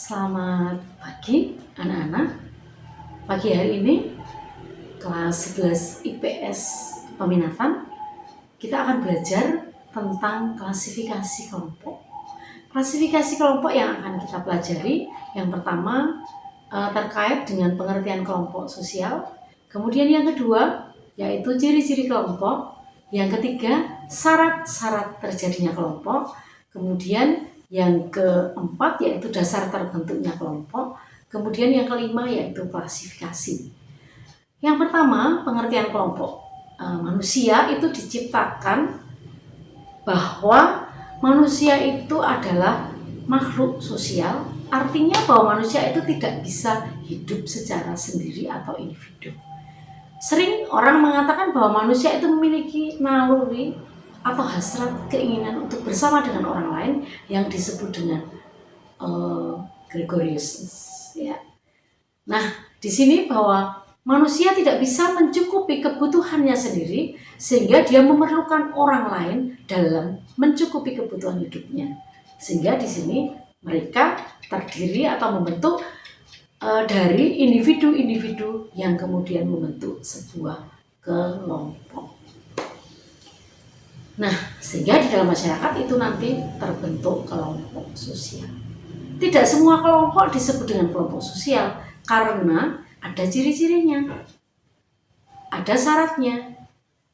Selamat pagi anak-anak. Pagi hari ini kelas 11 IPS peminatan kita akan belajar tentang klasifikasi kelompok. Klasifikasi kelompok yang akan kita pelajari yang pertama terkait dengan pengertian kelompok sosial. Kemudian yang kedua yaitu ciri-ciri kelompok. Yang ketiga syarat-syarat terjadinya kelompok. Kemudian yang keempat yaitu dasar terbentuknya kelompok. Kemudian yang kelima yaitu klasifikasi. Yang pertama, pengertian kelompok. Manusia itu diciptakan bahwa manusia itu adalah makhluk sosial. Artinya bahwa manusia itu tidak bisa hidup secara sendiri atau individu. Sering orang mengatakan bahwa manusia itu memiliki naluri atau hasrat keinginan untuk bersama dengan orang lain yang disebut dengan gregoriousness. Ya. Nah, di sini bahwa manusia tidak bisa mencukupi kebutuhannya sendiri sehingga dia memerlukan orang lain dalam mencukupi kebutuhan hidupnya. Sehingga di sini mereka terdiri atau membentuk dari individu-individu yang kemudian membentuk sebuah kelompok. Nah, sehingga di dalam masyarakat itu nanti terbentuk kelompok sosial. Tidak semua kelompok disebut dengan kelompok sosial karena ada ciri-cirinya, ada syaratnya.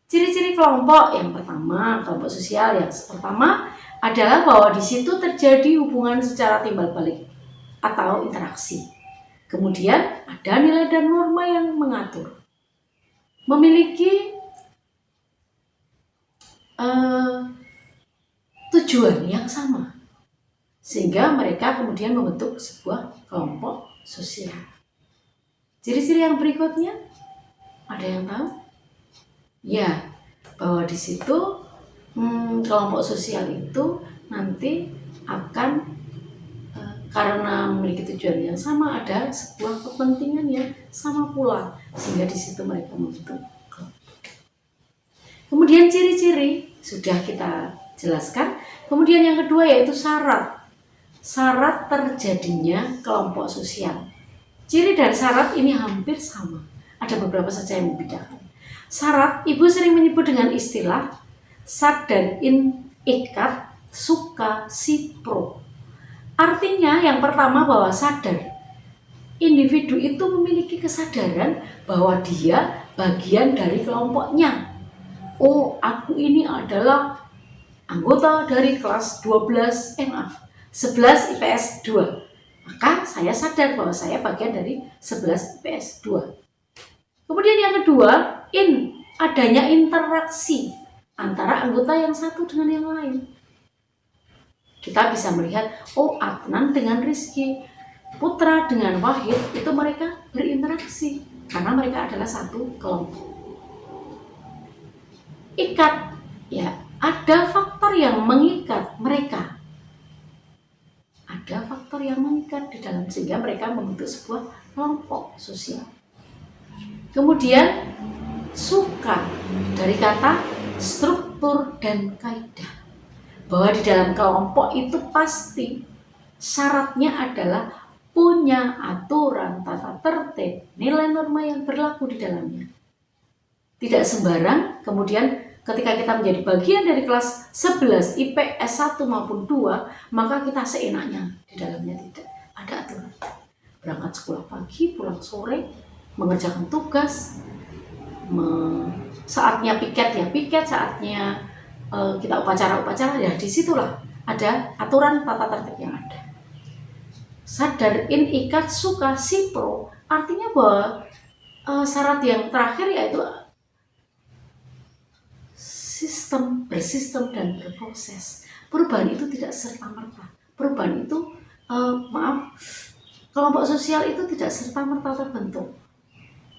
Ciri-ciri kelompok yang pertama, kelompok sosial yang pertama adalah bahwa di situ terjadi hubungan secara timbal balik atau interaksi. Kemudian ada nilai dan norma yang mengatur, memiliki tujuan yang sama, sehingga mereka kemudian membentuk sebuah kelompok sosial. Ciri-ciri yang berikutnya, ada yang tahu? Ya, bahwa di situ kelompok sosial itu nanti akan karena memiliki tujuan yang sama, ada sebuah kepentingan yang sama pula, sehingga di situ mereka membentuk kelompok. Kemudian ciri-ciri sudah kita jelaskan. Kemudian yang kedua yaitu syarat. Syarat terjadinya kelompok sosial. Ciri dan syarat ini hampir sama. Ada beberapa saja yang membedakan. Syarat, ibu sering menyebut dengan istilah sad dan in, ikat, suka, sipro. Artinya yang pertama bahwa sadar. Individu itu memiliki kesadaran bahwa dia bagian dari kelompoknya. Oh, aku ini adalah anggota dari kelas 11 IPS 2. Maka saya sadar bahwa saya bagian dari 11 IPS 2. Kemudian yang kedua, adanya interaksi antara anggota yang satu dengan yang lain. Kita bisa melihat, oh Adnan dengan Rizky, Putra dengan Wahid, itu mereka berinteraksi karena mereka adalah satu kelompok. Ikat, ya, ada faktor yang mengikat mereka. Ada faktor yang mengikat di dalam sehingga mereka membentuk sebuah kelompok sosial. Kemudian suka dari kata struktur dan kaidah. Bahwa di dalam kelompok itu pasti syaratnya adalah punya aturan, tata tertib, nilai norma yang berlaku di dalamnya. Tidak sembarang kemudian ketika kita menjadi bagian dari kelas 11 IPS 1 maupun 2, maka kita seenaknya di dalamnya tidak ada aturan. Berangkat sekolah pagi, pulang sore, mengerjakan tugas, saatnya piket ya piket, saatnya kita upacara-upacara, ya disitulah ada aturan tata tertib yang ada. Sadar, in, ikat, suka, sipro, artinya bahwa syarat yang terakhir yaitu bersistem dan berproses. Perubahan itu tidak serta-merta. Perubahan itu, kelompok sosial itu tidak serta-merta terbentuk.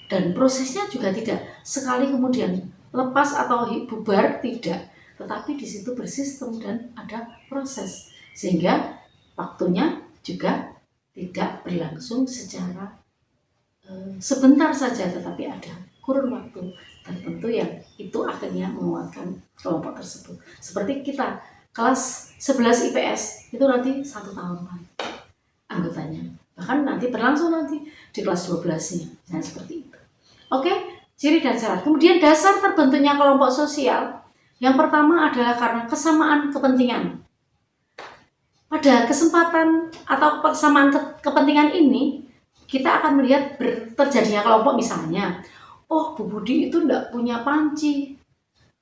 Dan prosesnya juga tidak sekali kemudian lepas atau bubar, tidak. Tetapi di situ bersistem dan ada proses. Sehingga waktunya juga tidak berlangsung secara sebentar saja, tetapi ada kurun waktu tertentu yang itu akhirnya menguatkan kelompok tersebut. Seperti kita kelas 11 IPS itu nanti 1 tahun lagi anggotanya. Bahkan nanti berlangsung nanti di kelas 12-nya. Nah, seperti itu. Oke, ciri dan syarat. Kemudian dasar terbentuknya kelompok sosial. Yang pertama adalah karena kesamaan kepentingan. Pada kesempatan atau kesamaan kepentingan ini, kita akan melihat terjadinya kelompok misalnya. Oh, Bu Budi itu enggak punya panci.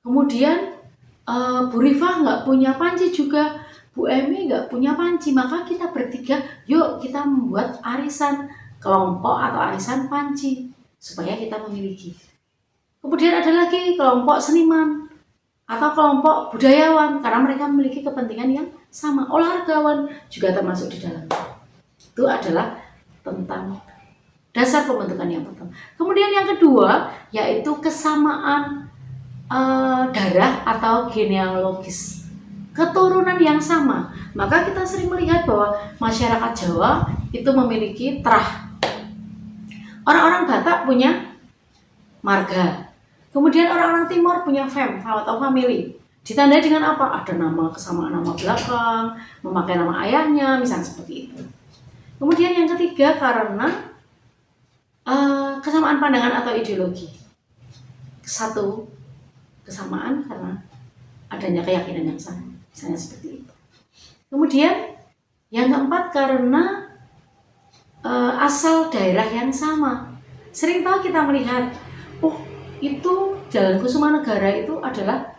Kemudian Bu Rifah nggak punya panci juga. Bu Emi nggak punya panci, maka kita bertiga, yuk kita membuat arisan kelompok atau arisan panci supaya kita memiliki. Kemudian ada lagi kelompok seniman atau kelompok budayawan karena mereka memiliki kepentingan yang sama. Olahragawan juga termasuk di dalamnya. Itu adalah tentang dasar pembentukan yang pertama. Kemudian yang kedua yaitu kesamaan darah atau genealogis, keturunan yang sama. Maka kita sering melihat bahwa masyarakat Jawa itu memiliki terah. Orang-orang Batak punya marga. Kemudian orang-orang Timur punya fam atau family. Ditandai dengan apa? Ada nama, kesamaan nama belakang, memakai nama ayahnya, misalnya seperti itu. Kemudian yang ketiga karena kesamaan pandangan atau ideologi. Satu, kesamaan karena adanya keyakinan yang sama, misalnya seperti itu. Kemudian yang keempat karena asal daerah yang sama. Sering tahu kita melihat, oh itu Jalan Kusumanegara itu adalah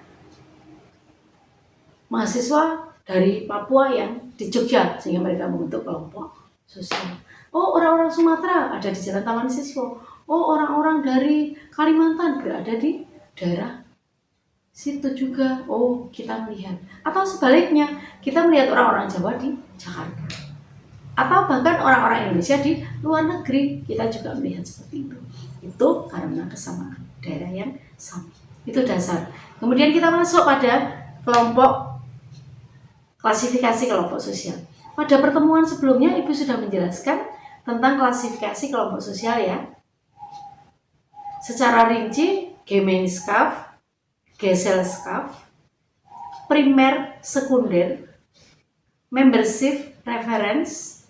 mahasiswa dari Papua yang di Jogja sehingga mereka membentuk kelompok sosial. Oh, orang-orang Sumatera ada di Jalan Taman Siswa. Oh, orang-orang dari Kalimantan berada di daerah situ juga. Oh, kita melihat. Atau sebaliknya, kita melihat orang-orang Jawa di Jakarta. Atau bahkan orang-orang Indonesia di luar negeri, kita juga melihat seperti itu. Itu karena kesamaan daerah yang sama. Itu dasar. Kemudian kita masuk pada kelompok klasifikasi kelompok sosial. Pada pertemuan sebelumnya, Ibu sudah menjelaskan tentang klasifikasi kelompok sosial ya. Secara rinci, Gemeinschaft, Gesellschaft, primer, sekunder, membership, reference,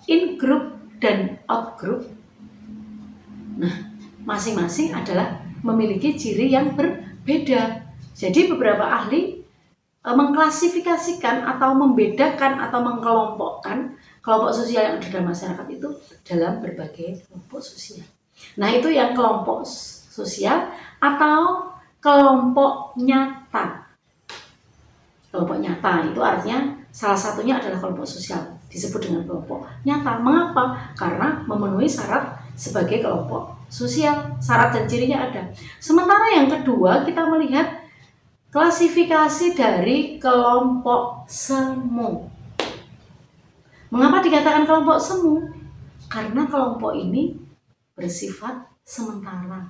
in-group, dan out-group. Nah, masing-masing adalah memiliki ciri yang berbeda. Jadi beberapa ahli mengklasifikasikan atau membedakan atau mengkelompokkan kelompok sosial yang ada dalam masyarakat itu dalam berbagai kelompok sosial. Nah, itu yang kelompok sosial atau kelompok nyata. Kelompok nyata itu artinya salah satunya adalah kelompok sosial, disebut dengan kelompok nyata. Mengapa? Karena memenuhi syarat sebagai kelompok sosial, syarat dan cirinya ada. Sementara yang kedua kita melihat klasifikasi dari kelompok semu. Mengapa dikatakan kelompok semu? Karena kelompok ini bersifat sementara.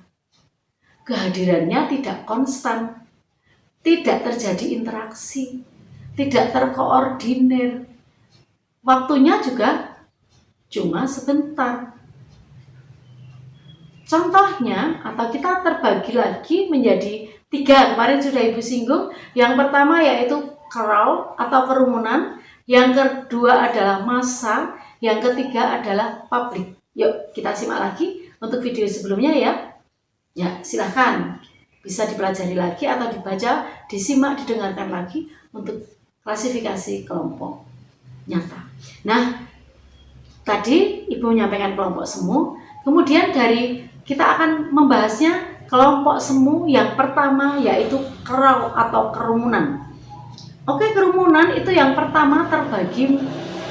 Kehadirannya tidak konstan, tidak terjadi interaksi, tidak terkoordinir. Waktunya juga cuma sebentar. Contohnya, atau kita terbagi lagi menjadi 3, kemarin sudah Ibu singgung. Yang pertama yaitu crowd atau kerumunan, yang kedua adalah massa, yang ketiga adalah publik. Yuk kita simak lagi untuk video sebelumnya ya. Ya, silahkan bisa dipelajari lagi atau dibaca, disimak, didengarkan lagi untuk klasifikasi kelompok nyata. Nah, tadi Ibu menyampaikan kelompok semu, kemudian dari kita akan membahasnya kelompok semu yang pertama yaitu crowd atau kerumunan. Oke, kerumunan itu yang pertama terbagi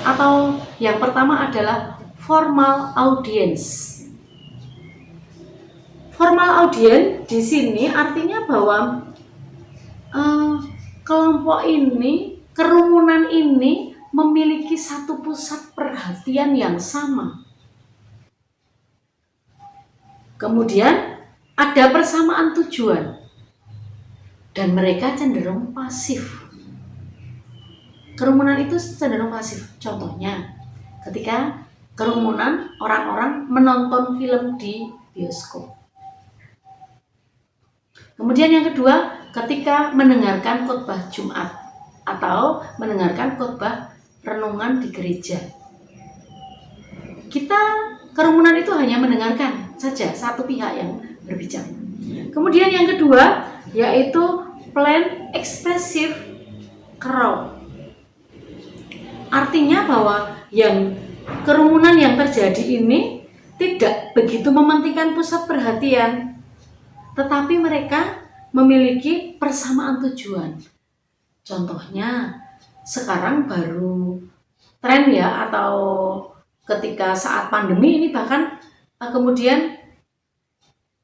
atau yang pertama adalah formal audience. Formal audience di sini artinya bahwa kelompok ini, kerumunan ini memiliki satu pusat perhatian yang sama. Kemudian ada persamaan tujuan dan mereka cenderung pasif. Kerumunan itu cenderung pasif. Contohnya, ketika kerumunan orang-orang menonton film di bioskop. Kemudian yang kedua, ketika mendengarkan khotbah Jumat atau mendengarkan khotbah renungan di gereja. Kita kerumunan itu hanya mendengarkan saja satu pihak yang berbicara. Kemudian yang kedua yaitu plain expressive crowd. Artinya bahwa yang kerumunan yang terjadi ini tidak begitu mementingkan pusat perhatian, tetapi mereka memiliki persamaan tujuan. Contohnya sekarang baru tren ya, atau ketika saat pandemi ini bahkan kemudian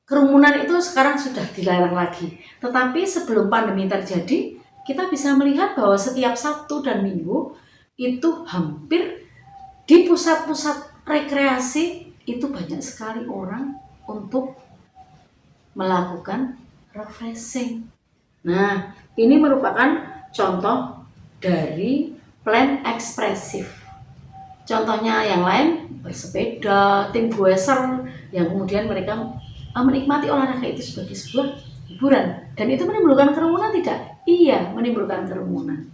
kerumunan itu sekarang sudah dilarang lagi. Tetapi sebelum pandemi terjadi, kita bisa melihat bahwa setiap Sabtu dan Minggu itu hampir di pusat-pusat rekreasi itu banyak sekali orang untuk melakukan refreshing. Nah, ini merupakan contoh dari plan ekspresif. Contohnya yang lain bersepeda, tim goeser yang kemudian mereka menikmati olahraga itu sebagai sebuah hiburan. Dan itu menimbulkan kerumunan tidak? Iya, menimbulkan kerumunan.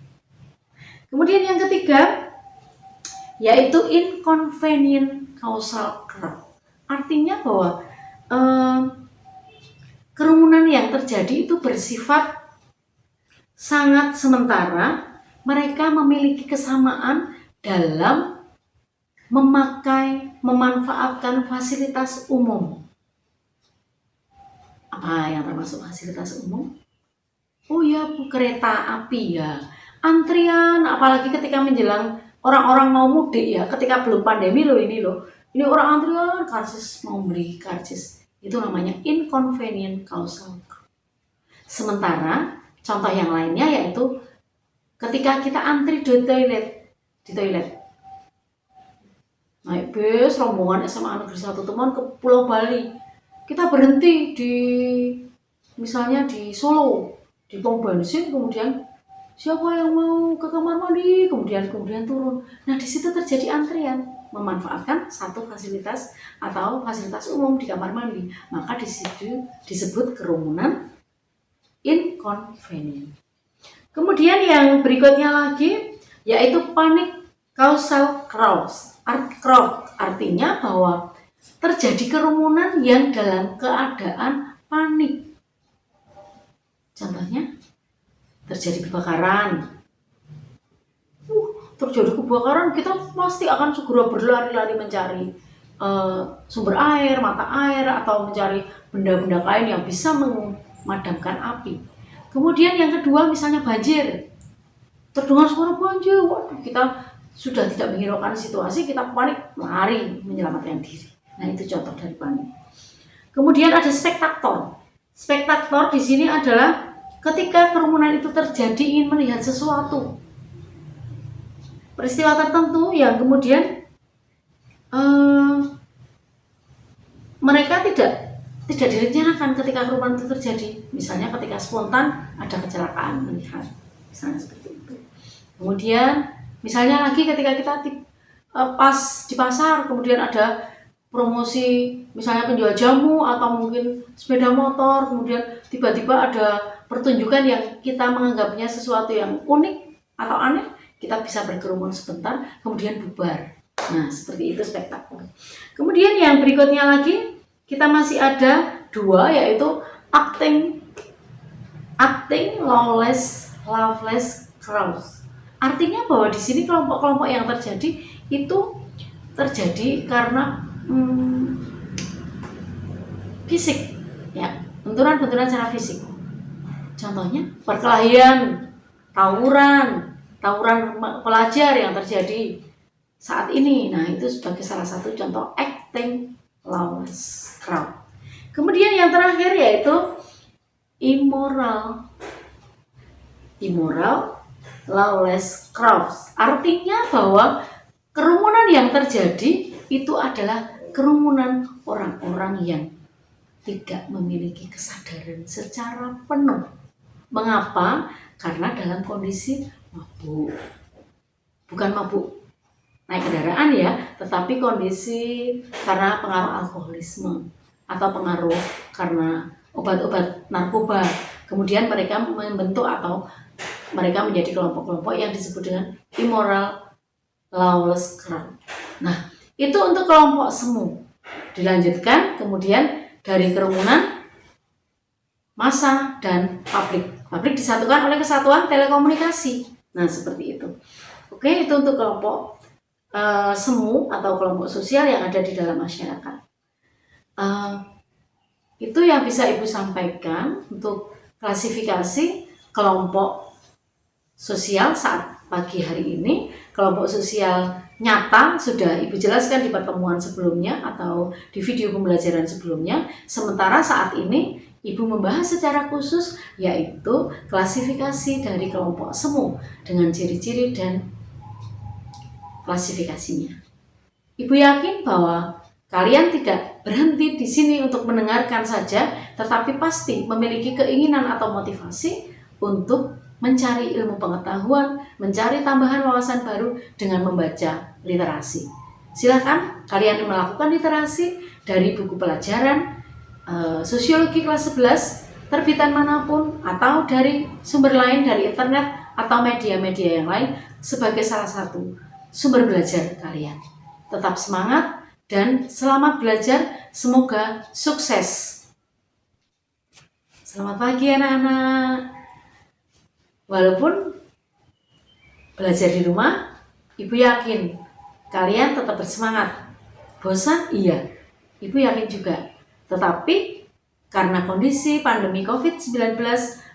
Kemudian yang ketiga yaitu inconvenient causal crowd. Artinya bahwa kerumunan yang terjadi itu bersifat sangat sementara. Mereka memiliki kesamaan dalam memanfaatkan fasilitas umum. Apa yang termasuk fasilitas umum? Oh ya, kereta api ya. Antrian, apalagi ketika menjelang orang-orang mau mudik ya, ketika belum pandemi loh ini loh. Ini orang antrian karcis mau beli karcis. Itu namanya inconvenient causal. Sementara contoh yang lainnya yaitu ketika kita antri di toilet. Naik bus rombongan SMA Negeri 1 Temuan ke Pulau Bali. Kita berhenti di misalnya di Solo, di pom bensin, kemudian siapa yang mau ke kamar mandi, kemudian turun. Nah, di situ terjadi antrian, memanfaatkan satu fasilitas atau fasilitas umum di kamar mandi. Maka di situ disebut kerumunan inconvenient. Kemudian yang berikutnya lagi yaitu panic causal crowd. Artinya bahwa terjadi kerumunan yang dalam keadaan panik. Contohnya terjadi kebakaran. Terjadi kebakaran, kita pasti akan segera berlari-lari mencari sumber air, mata air, atau mencari benda-benda lain yang bisa memadamkan api. Kemudian yang kedua misalnya banjir. Terdengar suara banjir, waduh, kita sudah tidak menghiraukan situasi, kita panik, lari menyelamatkan diri. Nah, itu contoh dari panik. Kemudian ada spektator. Spektator di sini adalah ketika kerumunan itu terjadi ingin melihat sesuatu, peristiwa tertentu yang kemudian mereka tidak direncanakan ketika kerumunan itu terjadi. Misalnya ketika spontan ada kecelakaan melihat, misalnya seperti itu. Kemudian misalnya lagi ketika kita pas di pasar, kemudian ada promosi misalnya penjual jamu atau mungkin sepeda motor, kemudian tiba-tiba ada pertunjukan yang kita menganggapnya sesuatu yang unik atau aneh, kita bisa berkerumun sebentar, kemudian bubar. Nah, seperti itu spektakuler. Kemudian yang berikutnya lagi, kita masih ada dua, yaitu acting loveless crowds. Artinya bahwa di sini kelompok-kelompok yang terjadi itu terjadi karena fisik, ya, benturan secara fisik. Contohnya perkelahian, tawuran pelajar yang terjadi saat ini. Nah, itu sebagai salah satu contoh acting lawless crowd. Kemudian yang terakhir yaitu immoral lawless crowds. Artinya bahwa kerumunan yang terjadi itu adalah kerumunan orang-orang yang tidak memiliki kesadaran secara penuh. Mengapa? Karena dalam kondisi mabuk. Bukan mabuk naik kendaraan ya, tetapi kondisi karena pengaruh alkoholisme atau pengaruh karena obat-obat narkoba. Kemudian mereka membentuk atau mereka menjadi kelompok-kelompok yang disebut dengan immoral lawless crowd. Nah, Itu untuk kelompok semu. Dilanjutkan kemudian dari kerumunan, massa, dan pabrik. Pabrik disatukan oleh kesatuan telekomunikasi. Nah, seperti itu. Oke, itu untuk kelompok semu atau kelompok sosial yang ada di dalam masyarakat. Itu yang bisa Ibu sampaikan untuk klasifikasi kelompok sosial saat pagi hari ini. Kelompok sosial nyata sudah Ibu jelaskan di pertemuan sebelumnya atau di video pembelajaran sebelumnya. Sementara saat ini Ibu membahas secara khusus yaitu klasifikasi dari kelompok semu dengan ciri-ciri dan klasifikasinya. Ibu yakin bahwa kalian tidak berhenti di sini untuk mendengarkan saja, tetapi pasti memiliki keinginan atau motivasi untuk mencari ilmu pengetahuan, mencari tambahan wawasan baru dengan membaca literasi. Silakan kalian melakukan literasi dari buku pelajaran sosiologi kelas 11, terbitan manapun, atau dari sumber lain dari internet atau media-media yang lain sebagai salah satu sumber belajar kalian. Tetap semangat dan selamat belajar, semoga sukses. Selamat pagi anak-anak. Walaupun belajar di rumah, Ibu yakin kalian tetap bersemangat. Bosan? Iya, Ibu yakin juga. Tetapi karena kondisi pandemi COVID-19,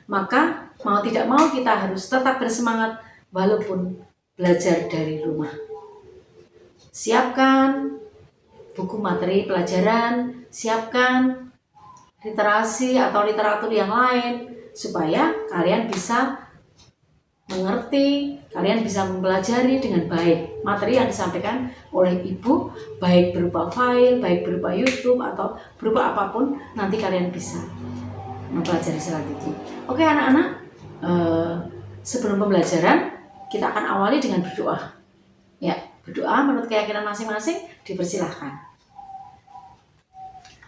maka mau tidak mau kita harus tetap bersemangat walaupun belajar dari rumah. Siapkan buku materi pelajaran, siapkan literasi atau literatur yang lain supaya kalian bisa mengerti, kalian bisa mempelajari dengan baik materi yang disampaikan oleh Ibu, baik berupa file, baik berupa YouTube atau berupa apapun, nanti kalian bisa mempelajari selanjutnya. Oke anak-anak, sebelum pembelajaran kita akan awali dengan berdoa. Ya, berdoa menurut keyakinan masing-masing dipersilahkan.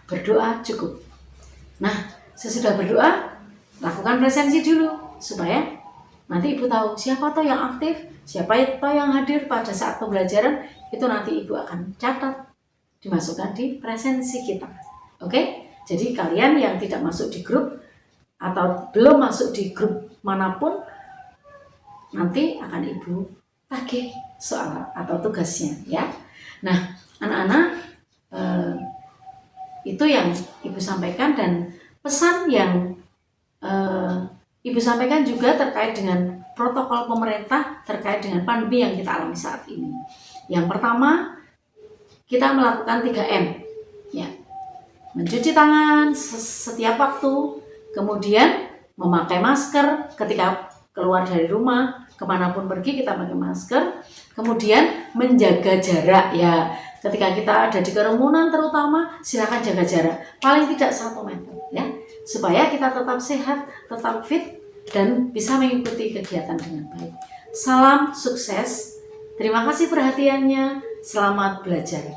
Berdoa cukup. Nah, sesudah berdoa, lakukan presensi dulu supaya nanti Ibu tahu siapa toh yang aktif, siapa toh yang hadir pada saat pembelajaran, itu nanti Ibu akan catat, dimasukkan di presensi kita. Oke? Jadi kalian yang tidak masuk di grup atau belum masuk di grup manapun, nanti akan Ibu tagih soal atau tugasnya ya. Nah, anak-anak, itu yang Ibu sampaikan, dan pesan yang Ibu sampaikan juga terkait dengan protokol pemerintah terkait dengan pandemi yang kita alami saat ini. Yang pertama, kita melakukan 3M, ya, mencuci tangan setiap waktu, kemudian memakai masker ketika keluar dari rumah, kemanapun pergi kita pakai masker, kemudian menjaga jarak ya. Ketika kita ada di kerumunan terutama, silakan jaga jarak paling tidak 1 meter ya, supaya kita tetap sehat, tetap fit dan bisa mengikuti kegiatan dengan baik. Salam sukses. Terima kasih perhatiannya. Selamat belajar.